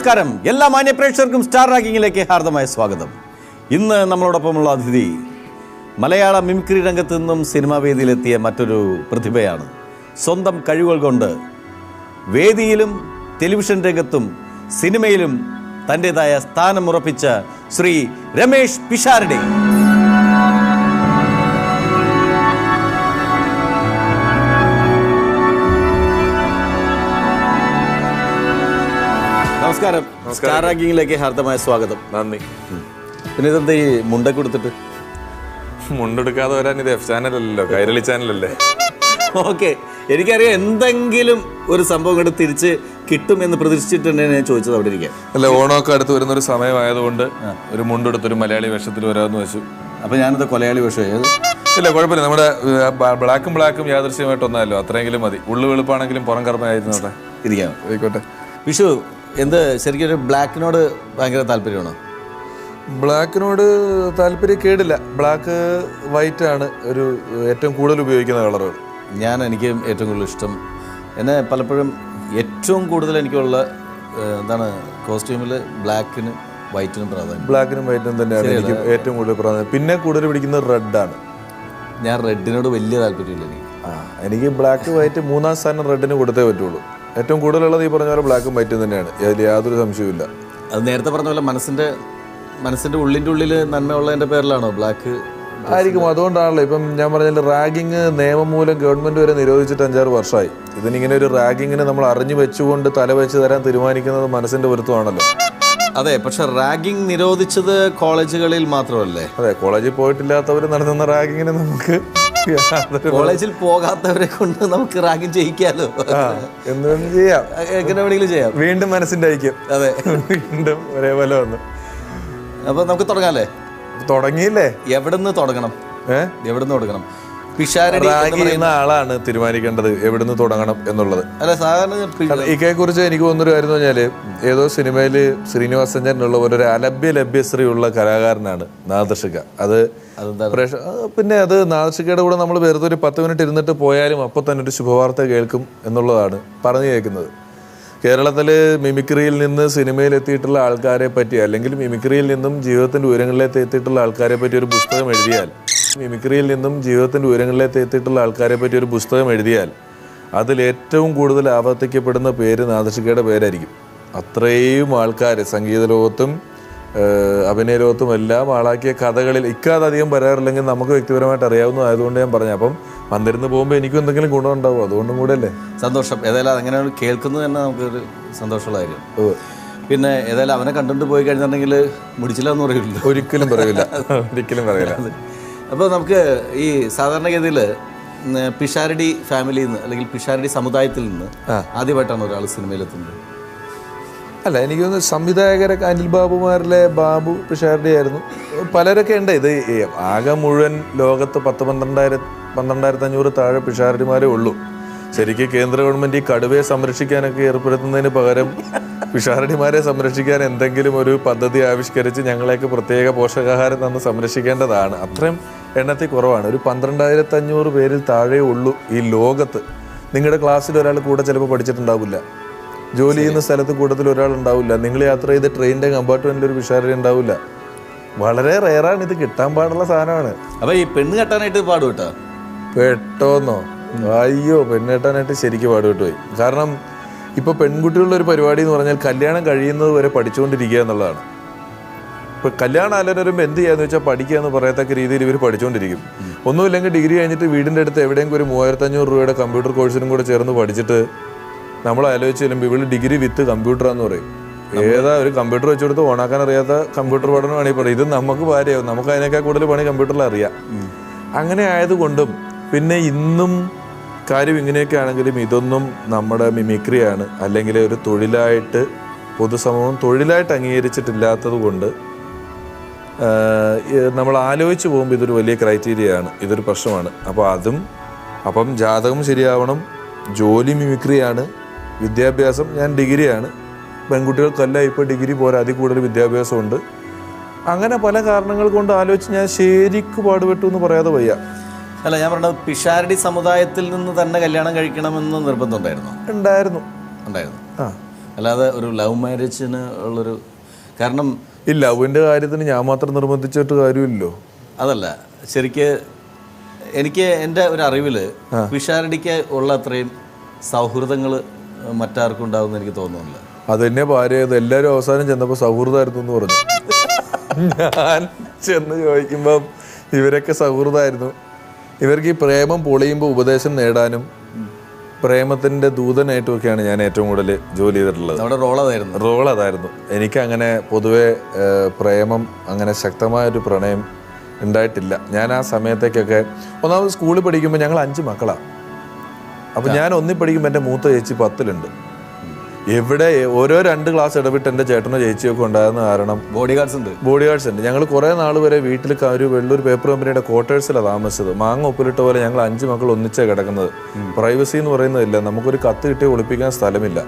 നമസ്കാരം, എല്ലാ മാന്യ പ്രേക്ഷകർക്കും സ്റ്റാർ റാങ്കിങ്ങിലേക്ക് ഹാർദമായ സ്വാഗതം. ഇന്ന് നമ്മളോടൊപ്പമുള്ള അതിഥി മലയാള മിമിക്രി രംഗത്ത് നിന്നും സിനിമാ വേദിയിലെത്തിയ മറ്റൊരു പ്രതിഭയാണ്. സ്വന്തം കഴിവുകൾ കൊണ്ട് വേദിയിലും ടെലിവിഷൻ രംഗത്തും സിനിമയിലും തൻ്റെതായ സ്ഥാനമുറപ്പിച്ച ശ്രീ രമേഷ് പിഷാരടി. നമസ്കാരം, സ്റ്റാർ റാങ്കിങ്ങിലേക്ക് ഹാർദമായ സ്വാഗതം. നന്ദി. പിന്നെ ഇതെന്താ ഈ മുണ്ടൊക്കെ കൊടുത്തിട്ട്? മുണ്ടെടുക്കാതെ വരാൻ ഇത് എഫ് ചാനലല്ലോ, കൈരളി ചാനലല്ലേ. ഓക്കെ, എനിക്കറിയാം എന്തെങ്കിലും ഒരു സംഭവം കണ്ട് തിരിച്ച് കിട്ടുമെന്ന് പ്രതീക്ഷിച്ചിട്ടുണ്ട് ഞാൻ ചോദിച്ചത് അവിടെ ഇരിക്കാം. അല്ല, ഓണമൊക്കെ അടുത്ത് വരുന്ന ഒരു സമയമായതുകൊണ്ട് ഒരു മുണ്ടെടുത്തൊരു മലയാളി വേഷത്തിൽ വരാമെന്ന് വെച്ചു. അപ്പം ഞാനത് കൊലയാളി വേഷം ഏത്? ഇല്ല, കുഴപ്പമില്ല. നമ്മുടെ ബ്ലാക്കും യാദൃശ്യമായിട്ടൊന്നല്ലോ, അത്രയെങ്കിലും മതി. ഉള്ളു വെളുപ്പാണെങ്കിലും പുറം കർമ്മയായിരുന്നു. അവിടെ ഇരിക്കാം. ആയിക്കോട്ടെ. വിഷു, എന്ത് ശരിക്കും ഒരു ബ്ലാക്കിനോട് ഭയങ്കര താല്പര്യമാണോ? ബ്ലാക്കിനോട് താല്പര്യം കേടില്ല. ബ്ലാക്ക് വൈറ്റ് ആണ് ഒരു ഏറ്റവും കൂടുതൽ ഉപയോഗിക്കുന്ന കളറുകൾ. എനിക്ക് ഏറ്റവും കൂടുതൽ ഇഷ്ടം, എന്നെ പലപ്പോഴും ഏറ്റവും കൂടുതൽ എനിക്കുള്ള എന്താണ് കോസ്റ്റ്യൂമിൽ ബ്ലാക്കിനും വൈറ്റിനും പ്രാധാന്യം. ബ്ലാക്കിനും വൈറ്റിനും തന്നെയാണ് എനിക്ക് ഏറ്റവും കൂടുതൽ പ്രാധാന്യം. പിന്നെ കൂടുതൽ പിടിക്കുന്നത് റെഡാണ്. ഞാൻ റെഡിനോട് വലിയ താല്പര്യമില്ല. എനിക്ക് ബ്ലാക്ക് വൈറ്റ് മൂന്നാം സ്ഥാനം റെഡിന് കൊടുത്തേ പറ്റുള്ളൂ. ഏറ്റവും കൂടുതലുള്ളത് ഈ പറഞ്ഞ പോലെ ബ്ലാക്കും വൈറ്റും തന്നെയാണ്, അതിൽ യാതൊരു സംശയവുമില്ല. അത് നേരത്തെ പറഞ്ഞ പോലെ മനസ്സിൻ്റെ ഉള്ളിൽ നന്മയുള്ളതിൻ്റെ പേരിലാണോ ബ്ലാക്ക് ആയിരിക്കും? അതുകൊണ്ടാണല്ലോ ഇപ്പം ഞാൻ പറഞ്ഞാൽ റാഗിങ് നിയമം മൂലം ഗവൺമെൻറ് വരെ നിരോധിച്ചിട്ട് 5-6 വർഷമായി. ഇതിനിങ്ങനെ ഒരു റാഗിങ്ങിന് നമ്മൾ അറിഞ്ഞു വെച്ചുകൊണ്ട് തല വെച്ച് തരാൻ തീരുമാനിക്കുന്നത് മനസ്സിൻ്റെ പൊരുത്തമാണല്ലോ. അതെ, പക്ഷെ റാഗിങ് നിരോധിച്ചത് കോളേജുകളിൽ മാത്രമല്ലേ? അതെ, കോളേജിൽ പോയിട്ടില്ലാത്തവർ നടത്തുന്ന റാഗിങ്ങിന് നമുക്ക് കോളേജിൽ പോകാത്തവരെ കൊണ്ട് നമുക്ക് റാഗിങ് ചെയ്യിക്കാലോ. എന്തും ചെയ്യാം, എങ്ങനെ വേണമെങ്കിലും ചെയ്യാം. വീണ്ടും മനസ്സിൻ്റെ ഐക്യം. അതെ, വീണ്ടും ഒരേപോലെ വന്നു. അപ്പൊ നമുക്ക് തുടങ്ങാല്ലേ? തുടങ്ങിയില്ലേ? എവിടുന്ന് തുടങ്ങണം? റാഗി എന്ന ആളാണ് തീരുമാനിക്കേണ്ടത് എവിടുന്ന് തുടങ്ങണം എന്നുള്ളത്. അല്ല, സാധാരണ ഇക്കയെ കുറിച്ച് എനിക്ക് തോന്നുന്നൊരു കാര്യം എന്ന് പറഞ്ഞാല്, ഏതോ സിനിമയിൽ ശ്രീനിവാസൻ ചേട്ടനുള്ള പോലെ ഒരു ലഭ്യശ്രീ ഉള്ള കലാകാരനാണ് നാദർഷിക. അത് പിന്നെ അത് നാദർഷികയുടെ കൂടെ നമ്മൾ വെറുതെ ഒരു 10 മിനിറ്റ് ഇരുന്നിട്ട് പോയാലും അപ്പോൾ തന്നെ ഒരു ശുഭവാർത്ത കേൾക്കും എന്നുള്ളതാണ് പറഞ്ഞു കേൾക്കുന്നത്. കേരളത്തിൽ മിമിക്രിയിൽ നിന്ന് സിനിമയിലെത്തിയിട്ടുള്ള ആൾക്കാരെ പറ്റി, അല്ലെങ്കിൽ മിമിക്രിയിൽ നിന്നും ജീവിതത്തിൻ്റെ ഉയരങ്ങളിലേക്ക് എത്തിയിട്ടുള്ള ആൾക്കാരെ പറ്റി ഒരു പുസ്തകം എഴുതിയാൽ അതിലേറ്റവും കൂടുതൽ ആവർത്തിക്കപ്പെടുന്ന പേര് നാദർഷികയുടെ പേരായിരിക്കും. അത്രയും ആൾക്കാർ സംഗീത ലോകത്തും അഭിനയ ലോകത്തും എല്ലാം ആളാക്കിയ കഥകളിൽ ഇക്കാതധികം വരാറില്ലെങ്കിൽ നമുക്ക് വ്യക്തിപരമായിട്ട് അറിയാവുന്നതായതുകൊണ്ട് ഞാൻ പറഞ്ഞു. അപ്പം വന്നിരുന്ന് പോകുമ്പോൾ എനിക്കും എന്തെങ്കിലും ഗുണമുണ്ടാവും, അതുകൊണ്ടും കൂടെ അല്ലേ. സന്തോഷം. ഏതായാലും അങ്ങനെ കേൾക്കുന്നത് തന്നെ നമുക്കൊരു സന്തോഷമുള്ള കാര്യം. പിന്നെ ഏതായാലും അവനെ കണ്ടുകൊണ്ട് പോയി കഴിഞ്ഞിട്ടുണ്ടെങ്കിൽ മുടിച്ചില്ലെന്ന് പറയില്ല. ഒരിക്കലും പറയില്ല. അപ്പോൾ നമുക്ക് ഈ സാധാരണഗതിയിൽ പിഷാരടി ഫാമിലിയിൽ നിന്ന് അല്ലെങ്കിൽ പിഷാരടി സമുദായത്തിൽ നിന്ന് ആദ്യമായിട്ടാണ് ഒരാൾ സിനിമയിലെത്തുന്നത്. അല്ല, എനിക്ക് തോന്നുന്നു സംവിധായകരൊക്കെ അനിൽ ബാബുമാരിലെ ബാബു പിഷാരടി ആയിരുന്നു. പലരൊക്കെ ഉണ്ട്. ഇത് ആകെ മുഴുവൻ ലോകത്ത് 12,500 താഴെ പിഷാരടിമാരേ ഉള്ളൂ. ശരിക്കും കേന്ദ്ര ഗവൺമെൻറ് ഈ കടുവയെ സംരക്ഷിക്കാനൊക്കെ ഏർപ്പെടുത്തുന്നതിന് പകരം പിഷാരടിമാരെ സംരക്ഷിക്കാൻ എന്തെങ്കിലും ഒരു പദ്ധതി ആവിഷ്കരിച്ച് ഞങ്ങളെയൊക്കെ പ്രത്യേക പോഷകാഹാരം തന്ന് സംരക്ഷിക്കേണ്ടതാണ്. അത്രയും എണ്ണത്തിൽ കുറവാണ്. ഒരു 12,500 പേരിൽ താഴെ ഉള്ളൂ ഈ ലോകത്ത്. നിങ്ങളുടെ ക്ലാസ്സിൽ ഒരാൾ കൂടെ ചിലപ്പോൾ പഠിച്ചിട്ടുണ്ടാവില്ല. ജോലി ചെയ്യുന്ന സ്ഥലത്ത് കൂട്ടത്തിൽ ഒരാളുണ്ടാവില്ല. നിങ്ങൾ യാത്ര ചെയ്ത് ട്രെയിനിൻ്റെ കമ്പാർട്ട്മെൻറ്റിൽ ഒരു പിഷാരടി ഉണ്ടാവില്ല. വളരെ റെയറാണ്. ഇത് കിട്ടാൻ പാടുള്ള സാധനമാണ്. അപ്പോൾ ഈ പെണ്ണ് കെട്ടാനായിട്ട് പാടുപെട്ടോ? പെട്ടോന്നോ? അയ്യോ, പെണ്ണ് കെട്ടാനായിട്ട് ശരിക്കും പാടുപെട്ട് പോയി. കാരണം ഇപ്പോൾ പെൺകുട്ടികളുടെ ഒരു പരിപാടി എന്ന് പറഞ്ഞാൽ കല്യാണം കഴിയുന്നത് വരെ പഠിച്ചുകൊണ്ടിരിക്കുക എന്നുള്ളതാണ്. ഇപ്പോൾ കല്യാണം ആലോചന വരുമ്പോൾ എന്ത് ചെയ്യാന്ന് വെച്ചാൽ പഠിക്കുക എന്ന് പറയത്തക്ക രീതിയിൽ ഇവർ പഠിച്ചുകൊണ്ടിരിക്കും. ഒന്നുമില്ലെങ്കിൽ ഡിഗ്രി കഴിഞ്ഞിട്ട് വീടിൻ്റെ അടുത്ത് എവിടെയെങ്കിലും ഒരു 3,500 രൂപയുടെ കമ്പ്യൂട്ടർ കോഴ്സിനും കൂടെ ചേർന്ന് പഠിച്ചിട്ട് നമ്മൾ ആലോചിച്ച് ചെല്ലുമ്പോൾ ഇവള് ഡിഗ്രി വിത്ത് കമ്പ്യൂട്ടറാന്ന് പറയും. ഏതാ ഒരു കമ്പ്യൂട്ടർ വെച്ച് കൊടുത്ത് ഓണാക്കാൻ അറിയാത്ത കമ്പ്യൂട്ടർ പഠനമാണ് ഈ പറയും. ഇത് നമുക്ക് ഭാര്യയാവും, നമുക്ക് അതിനേക്കാൾ കൂടുതൽ പണി കമ്പ്യൂട്ടറിൽ അറിയാം. അങ്ങനെ ആയതുകൊണ്ടും പിന്നെ ഇന്നും കാര്യം ഇങ്ങനെയൊക്കെ ആണെങ്കിലും ഇതൊന്നും നമ്മുടെ മിമിക്രിയാണ്, അല്ലെങ്കിൽ ഒരു തൊഴിലായിട്ട് പൊതുസമൂഹം തൊഴിലായിട്ട് അംഗീകരിച്ചിട്ടില്ലാത്തത് കൊണ്ട് നമ്മൾ ആലോചിച്ച് പോകുമ്പോൾ ഇതൊരു വലിയ ക്രൈറ്റീരിയയാണ്, ഇതൊരു പ്രശ്നമാണ്. അപ്പം ജാതകം ശരിയാവണം, ജോലി മിമിക്രിയാണ്, വിദ്യാഭ്യാസം ഞാൻ ഡിഗ്രിയാണ്. പെൺകുട്ടികൾക്കല്ല ഇപ്പോൾ ഡിഗ്രി പോരാ, അതിൽ കൂടുതൽ വിദ്യാഭ്യാസമുണ്ട്. അങ്ങനെ പല കാരണങ്ങൾ കൊണ്ട് ആലോചിച്ച് ഞാൻ ശരിക്കും പാടുപെട്ടു എന്ന് പറയാതെ വയ്യ. അല്ല, ഞാൻ പറഞ്ഞത് പിഷാരടി സമുദായത്തിൽ നിന്ന് തന്നെ കല്യാണം കഴിക്കണമെന്ന് നിർബന്ധം ഉണ്ടായിരുന്നു. ഉണ്ടായിരുന്നു. ആ അല്ലാതെ ഒരു ലവ് മാരേജിന് ഉള്ളൊരു കാരണം ഈ ലവിൻ്റെ കാര്യത്തിന് ഞാൻ മാത്രം നിർബന്ധിച്ചിട്ട് കാര്യമില്ലല്ലോ. അതല്ല, ശരിക്ക് എനിക്ക് എൻ്റെ ഒരു അറിവിൽ പിഷാരടിക്ക് ഉള്ള അത്രയും സൗഹൃദങ്ങൾ മറ്റാർക്കും ഉണ്ടാവുമെന്ന് എനിക്ക് തോന്നുന്നില്ല. അതെന്നെ ഭാര്യ എല്ലാവരും അവസാനം ചെന്നപ്പോൾ സൗഹൃദമായിരുന്നു എന്ന് പറഞ്ഞു. ഞാൻ ചെന്ന് ചോദിക്കുമ്പം ഇവരൊക്കെ സൗഹൃദമായിരുന്നു. ഇവർക്ക് ഈ പ്രേമം പൊളിയുമ്പോൾ ഉപദേശം നേടാനും പ്രേമത്തിൻ്റെ ദൂതനായിട്ടുമൊക്കെയാണ് ഞാൻ ഏറ്റവും കൂടുതൽ ജോലി ചെയ്തിട്ടുള്ളത്. അവിടെ റോൾ അതായിരുന്നു. എനിക്കങ്ങനെ പൊതുവെ പ്രേമം അങ്ങനെ ശക്തമായൊരു പ്രണയം ഉണ്ടായിട്ടില്ല. ഞാൻ ആ സമയത്തേക്കൊക്കെ ഒന്നാമത് സ്കൂളിൽ പഠിക്കുമ്പോൾ ഞങ്ങൾ 5 മക്കളാണ്. അപ്പം ഞാൻ 1 പഠിക്കുമ്പോൾ എൻ്റെ മൂത്ത ചേച്ചി 10ലുണ്ട്. എവിടെ ഓരോ 2 ക്ലാസ് ഇടവിട്ട് എൻ്റെ ചേട്ടനോ ചേച്ചിയൊക്കെ ഉണ്ടായിരുന്ന കാരണം ബോഡി ഗാർഡ്സ് ഉണ്ട്. ഞങ്ങൾ കുറേ നാൾ വരെ വീട്ടിൽ ഒരു വെള്ളൂർ പേപ്പർ കമ്പനിയുടെ ക്വാർട്ടേഴ്സിലാണ് താമസിച്ചത്. മാങ്ങ ഉപ്പിലിട്ട പോലെ ഞങ്ങൾ 5 മക്കൾ ഒന്നിച്ചാണ് കിടക്കുന്നത്. പ്രൈവസി എന്ന് പറയുന്നതില്ല. നമുക്കൊരു കത്ത് കിട്ടി ഒളിപ്പിക്കാൻ സ്ഥലമില്ല.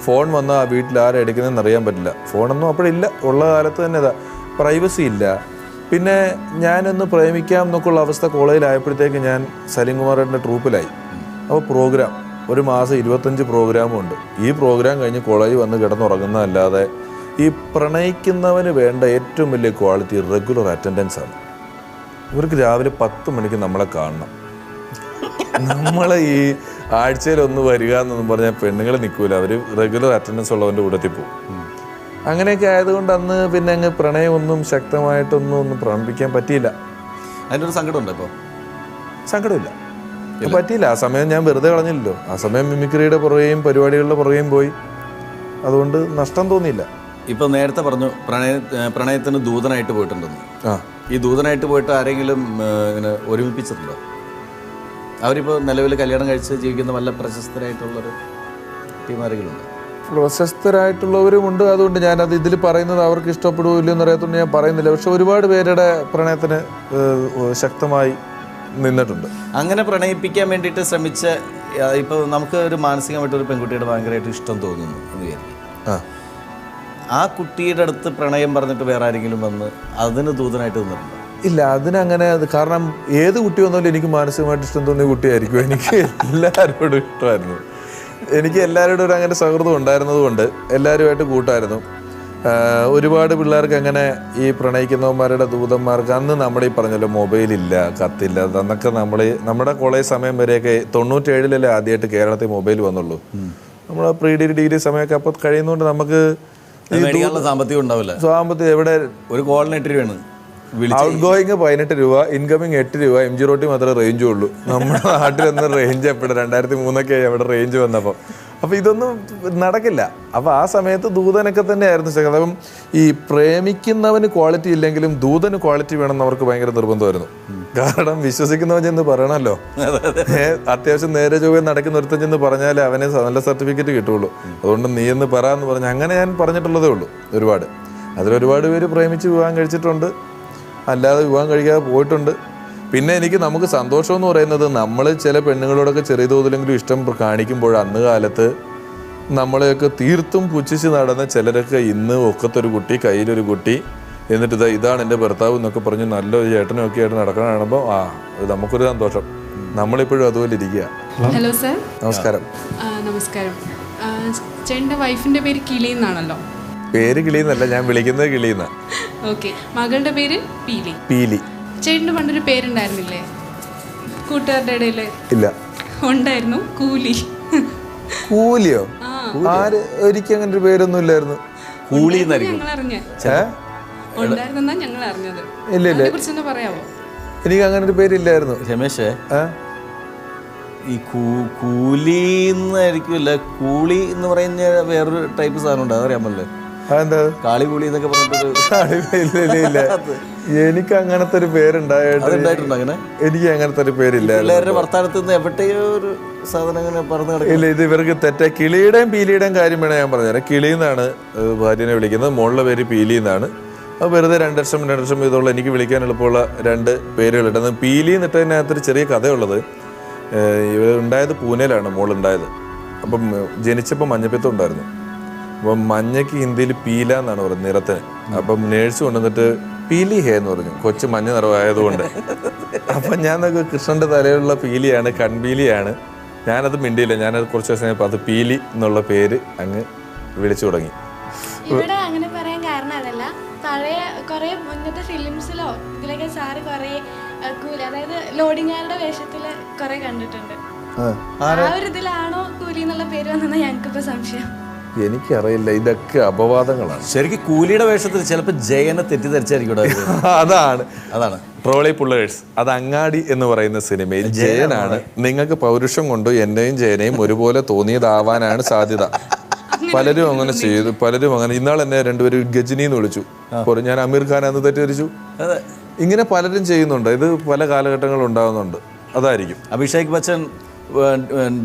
ഫോൺ വന്നാൽ ആ വീട്ടിൽ ആരും എടുക്കുന്നതെന്ന് അറിയാൻ പറ്റില്ല. ഫോണൊന്നും അപ്പോഴില്ല. ഉള്ള കാലത്ത് തന്നെ ഇതാ പ്രൈവസി ഇല്ല. പിന്നെ ഞാനൊന്ന് പ്രേമിക്കാം എന്നൊക്കെയുള്ള അവസ്ഥ കോളേജിലായപ്പോഴത്തേക്ക് ഞാൻ സലീംകുമാറിൻ്റെ ട്രൂപ്പിലായി. അപ്പോൾ പ്രോഗ്രാം ഒരു മാസം 25 പ്രോഗ്രാമുണ്ട്. ഈ പ്രോഗ്രാം കഴിഞ്ഞ് കോളേജ് വന്ന് കിടന്നുറങ്ങുന്നതല്ലാതെ ഈ പ്രണയിക്കുന്നവന് വേണ്ട ഏറ്റവും വലിയ ക്വാളിറ്റി റെഗുലർ അറ്റൻഡൻസ് ആണ്. ഇവർക്ക് രാവിലെ 10 മണിക്ക് നമ്മളെ കാണണം. നമ്മളെ ഈ ആഴ്ചയിലൊന്ന് വരിക എന്നൊന്നും പറഞ്ഞാൽ പെണ്ണുങ്ങൾ നിൽക്കൂല. അവർ റെഗുലർ അറ്റൻഡൻസ് ഉള്ളവൻ്റെ കൂട്ടത്തിൽ പോകും. അങ്ങനെയൊക്കെ ആയതുകൊണ്ട് അന്ന് പിന്നെ അങ്ങ് പ്രണയമൊന്നും ശക്തമായിട്ടൊന്നും പ്രകടിപ്പിക്കാൻ പറ്റിയില്ല. അതിൻ്റെ ഒരു സങ്കടമുണ്ട്. ഇപ്പോൾ സങ്കടമില്ല, പറ്റിയില്ല. ആ സമയം ഞാൻ വെറുതെ കളഞ്ഞില്ലല്ലോ. ആ സമയം മിമിക്രിയുടെ പുറകെയും പരിപാടികളുടെ പുറകെയും പോയി. അതുകൊണ്ട് നഷ്ടം തോന്നിയില്ല. ഇപ്പോൾ നേരത്തെ പറഞ്ഞു പ്രണയത്തിന് ദൂതനായിട്ട് പോയിട്ടുണ്ടെന്ന്. ഈ ദൂതനായിട്ട് പോയിട്ട് ആരെങ്കിലും ഇങ്ങനെ ഒരുമിപ്പിച്ചിട്ടുണ്ടോ? അവരിപ്പോൾ നിലവിൽ കല്യാണം കഴിച്ച് ജീവിക്കുന്ന വല്ല പ്രശസ്തരായിട്ടുള്ളൊരു ടീമാരെങ്കിലുണ്ട്? പ്രശസ്തരായിട്ടുള്ളവരുമുണ്ട്. അതുകൊണ്ട് ഞാനത് ഇതിൽ പറയുന്നത് അവർക്ക് ഇഷ്ടപ്പെടുകയില്ലോ എന്നറിയാത്തതുകൊണ്ട് ഞാൻ പറയുന്നില്ല. പക്ഷെ ഒരുപാട് പേരുടെ പ്രണയത്തിന് ശക്തമായി നിന്നിട്ടുണ്ട്. അങ്ങനെ പ്രണയിപ്പിക്കാൻ വേണ്ടിയിട്ട് ശ്രമിച്ച ഇപ്പോൾ നമുക്ക് ഒരു മാനസികമായിട്ടൊരു പെൺകുട്ടിയുടെ ഭയങ്കരമായിട്ട് ഇഷ്ടം തോന്നുന്നു എന്ന് വിചാരിക്കും. ആ കുട്ടിയുടെ അടുത്ത് പ്രണയം പറഞ്ഞിട്ട് വേറെ ആരെങ്കിലും വന്ന് അതിന് ദൂതനായിട്ട് നിന്നിട്ടുണ്ടോ? ഇല്ല, അതിനങ്ങനെ. കാരണം ഏത് കുട്ടി വന്നാലും എനിക്ക് മാനസികമായിട്ട് ഇഷ്ടം തോന്നിയ കുട്ടിയായിരിക്കും. എനിക്ക് എല്ലാവരോടും ഇഷ്ടമായിരുന്നു. എനിക്ക് എല്ലാവരോടും ഒരു അങ്ങനെ സൗഹൃദം ഉണ്ടായിരുന്നത് കൊണ്ട് എല്ലാവരുമായിട്ട് കൂട്ടായിരുന്നു. ഒരുപാട് പിള്ളേർക്ക് അങ്ങനെ ഈ പ്രണയിക്കുന്നവന്മാരുടെ ദൂതന്മാർക്ക് അന്ന് നമ്മുടെ ഈ പറഞ്ഞല്ലോ മൊബൈലില്ല, കത്തില്ല. അന്നൊക്കെ നമ്മുടെ കോളേജ് സമയം വരെയൊക്കെ 97 ആദ്യമായിട്ട് കേരളത്തിൽ മൊബൈൽ വന്നുള്ളൂ. നമ്മുടെ പ്രീ ഡിഗ്രി സമയമൊക്കെ അപ്പോൾ കഴിയുന്നതുകൊണ്ട് നമുക്ക് സാമ്പത്തികം എവിടെ ഒരു കോളിന് 8 രൂപയാണ്. ഔട്ട് ഗോയിങ് 18 രൂപ, ഇൻകമിങ് 8 രൂപ. MG റോട്ടിൽ മാത്രമേ റേഞ്ചും ഉള്ളൂ. നമ്മുടെ നാട്ടിലൊന്നും റേഞ്ച് എപ്പോഴും 2003 എവിടെ റേഞ്ച് വന്നപ്പോൾ. അപ്പോൾ ഇതൊന്നും നടക്കില്ല. അപ്പോൾ ആ സമയത്ത് ദൂതനൊക്കെ തന്നെയായിരുന്നു. അപ്പം ഈ പ്രേമിക്കുന്നവന് ക്വാളിറ്റി ഇല്ലെങ്കിലും ദൂതന് ക്വാളിറ്റി വേണമെന്ന് അവർക്ക് ഭയങ്കര നിർബന്ധമായിരുന്നു. കാരണം വിശ്വസിക്കുന്നവൻ ചെന്ന് പറയണമല്ലോ. അത്യാവശ്യം നേരെ ചൊവ്വേ നടക്കുന്ന ഒരുത്തൻ ചെന്ന് പറഞ്ഞാലേ അവനെ നല്ല സർട്ടിഫിക്കറ്റ് കിട്ടുള്ളൂ. അതുകൊണ്ട് നീ എന്ന് പറയാമെന്ന് പറഞ്ഞ് അങ്ങനെ ഞാൻ പറഞ്ഞിട്ടുള്ളതേ ഉള്ളൂ. ഒരുപാട് അതിലൊരുപാട് പേര് പ്രേമിച്ച് വിവാഹം കഴിച്ചിട്ടുണ്ട്, അല്ലാതെ വിവാഹം കഴിക്കാതെ പോയിട്ടുണ്ട്. പിന്നെ നമുക്ക് സന്തോഷം എന്ന് പറയുന്നത് നമ്മൾ ചില പെണ്ണുങ്ങളോടൊക്കെ ചെറിയ തോതിലെങ്കിലും ഇഷ്ടം കാണിക്കുമ്പോൾ അന്ന് കാലത്ത് നമ്മളെയൊക്കെ തീർത്തും പുച്ഛിച്ച് നടന്ന ചിലരൊക്കെ ഇന്ന് ഒക്കത്തൊരു കുട്ടി, കയ്യിലൊരു കുട്ടി, എന്നിട്ട് ഇതാണ് എൻ്റെ ഭർത്താവ് എന്നൊക്കെ പറഞ്ഞ് നല്ലൊരു ചേട്ടനൊക്കെ ആയിട്ട് നടക്കണ കാണുമ്പോൾ നമുക്കൊരു സന്തോഷം. നമ്മളിപ്പോഴും അതുപോലെ ഇരിക്കുക. Hello sir. നമസ്കാരം. നമസ്കാരം. ചേട്ടൻ്റെ വൈഫിൻ്റെ പേര് കിളി എന്നാണല്ലോ? പേര് കിളി എന്നല്ല, ഞാൻ വിളിക്കുന്നത് കിളി എന്നാ. ഓക്കെ. മകളുടെ പേര് പീലി. പീലി. ചേട്ടന് പണ്ടൊരു പേരുണ്ടായിരുന്നില്ലേ കൂട്ടുകാരുടെ ഇടയിൽ? ഇല്ല. ഉണ്ടായിരുന്നു, കൂലി. കൂലിയോ? ഒരിക്കലും അങ്ങനെ ഒരു പേരൊന്നും ഇല്ലായിരുന്നു. ഞങ്ങൾ അറിഞ്ഞ ഉണ്ടായിരുന്നാ ഞങ്ങൾ അറിഞ്ഞത്. ഇല്ല, കുറിച്ചൊന്ന് പറയാമോ? എനിക്ക് അങ്ങനെ ഒരു പേരില്ലായിരുന്നു. രമേശേ, ഈ കൂലി എന്നായിരിക്കില്ല, കൂളി എന്ന് പറയുന്ന വേറൊരു ടൈപ്പ് സാധനം ഉണ്ട്, അതറിയാമല്ലേ? കാളികൂളി എന്നൊക്കെ പറഞ്ഞിട്ട്. എനിക്ക് അങ്ങനത്തെ ഒരു പേരുണ്ടായിട്ടുണ്ടോ? അങ്ങനെ എനിക്ക് അങ്ങനത്തെ ഒരു പേരില്ല. എല്ലാവരുടെ വർത്താനത്ത് നിന്ന് എവിടെയോ ഒരു സാധനം അങ്ങനെ പറഞ്ഞു കിടക്കും. ഇല്ല, ഇത് ഇവർക്ക് തെറ്റ. കിളിയുടെയും പീലിയുടെയും കാര്യം വേണേ ഞാൻ പറഞ്ഞുതരാം. കിളി എന്നാണ് ഭാര്യനെ വിളിക്കുന്നത്, മോളുടെ പേര് പീലി എന്നാണ്. അപ്പോൾ വെറുതെ 2 വർഷം ഇതുള്ള എനിക്ക് വിളിക്കാൻ എളുപ്പമുള്ള 2 പേരുകളുണ്ട്. പീലി എന്നിട്ടതിനകത്തൊരു ചെറിയ കഥയുള്ളത്. ഉണ്ടായത് പൂനെയിലാണ് മോളുണ്ടായത്. അപ്പം ജനിച്ചപ്പോൾ മഞ്ഞപ്പിത്തം ഉണ്ടായിരുന്നു. അപ്പം മഞ്ഞയ്ക്ക് ഹിന്ദിയിൽ പീല എന്നാണ് പറയുന്നത്, നിറത്തിന്. അപ്പം നേഴ്സ് കൊണ്ടുവന്നിട്ട് പീലി ഹേ എന്ന് പറഞ്ഞു, കൊച്ചു മഞ്ഞ നിറമായതുകൊണ്ട്. അപ്പം ഞാൻ നോക്കി കൃഷ്ണൻ്റെ തലയിലുള്ള പീലിയാണ്, കൺപീലിയാണ്. ഞാനത് മിണ്ടിയില്ല. ഞാനത് കുറച്ച് ദിവസം കഴിഞ്ഞപ്പോൾ അത് പീലി എന്നുള്ള പേര് അങ്ങ് വിളിച്ചു തുടങ്ങി. ഇവിടെ അങ്ങനെ പറയാൻ കാരണം അതല്ല, പഴയ കുറെ മുന്നത്തെ ഫിലിംസിലോ ഇതിലൊക്കെ സാറ് കുറെ കൂലി, അതായത് ലോഡിങ്ങാരുടെ വേഷത്തിൽ കുറെ കണ്ടിട്ടുണ്ട്. ആ ഒരു ഇതിലാണോ കൂലി എന്നുള്ള പേര് വന്നെന്നാ ഞങ്ങൾക്കിപ്പോ സംശയം. എനിക്കറിയില്ല, ഇതൊക്കെ അപവാദങ്ങളാണ്. ശരിക്കും കൂലിയുടെ വേഷത്തിൽ ചിലപ്പോൾ ജയനെ തെറ്റിദ്ധരിച്ചായിരിക്കും. അതാണ് ട്രോളി പുള്ളേഴ്സ്. അത് അങ്ങാടി എന്ന് പറയുന്ന സിനിമയിൽ ജയനാണ്. നിങ്ങൾക്ക് പൗരുഷം കൊണ്ട് എന്നെയും ജയനെയും ഒരുപോലെ തോന്നിയതാവാനാണ് സാധ്യത. പലരും അങ്ങനെ ചെയ്തു, പലരും അങ്ങനെ. ഇന്നാൾ എന്നെ രണ്ടുപേരും ഗജനി എന്ന് വിളിച്ചു, ഞാൻ അമീർ ഖാൻ എന്ന് തെറ്റിദ്ധരിച്ചു. ഇങ്ങനെ പലരും ചെയ്യുന്നുണ്ട്. ഇത് പല കാലഘട്ടങ്ങളും ഉണ്ടാകുന്നുണ്ട്. അതായിരിക്കും. അഭിഷേക് ബച്ചൻ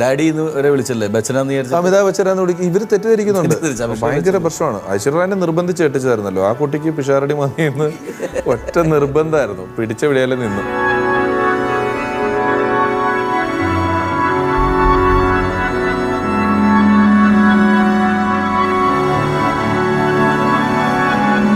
ഡാഡി എന്ന് വരെ വിളിച്ചല്ലേ, ബച്ചനാന്ന് വിചാരിച്ചു. അമിതാഭ് ബച്ചനാന്ന് വിളിക്കും. ഇവർ തെറ്റിദ്ധരിക്കുന്നുണ്ട്. ഭയങ്കര പ്രശ്നമാണ്. ഐശ്വര്യനെ നിർബന്ധിച്ച് കെട്ടിച്ചതായിരുന്നല്ലോ. ആ കുട്ടിക്ക് പിഷാരടി മതിയെന്ന് ഒറ്റ നിർബന്ധമായിരുന്നു. പിടിച്ച വിളിയാലും നിന്നു.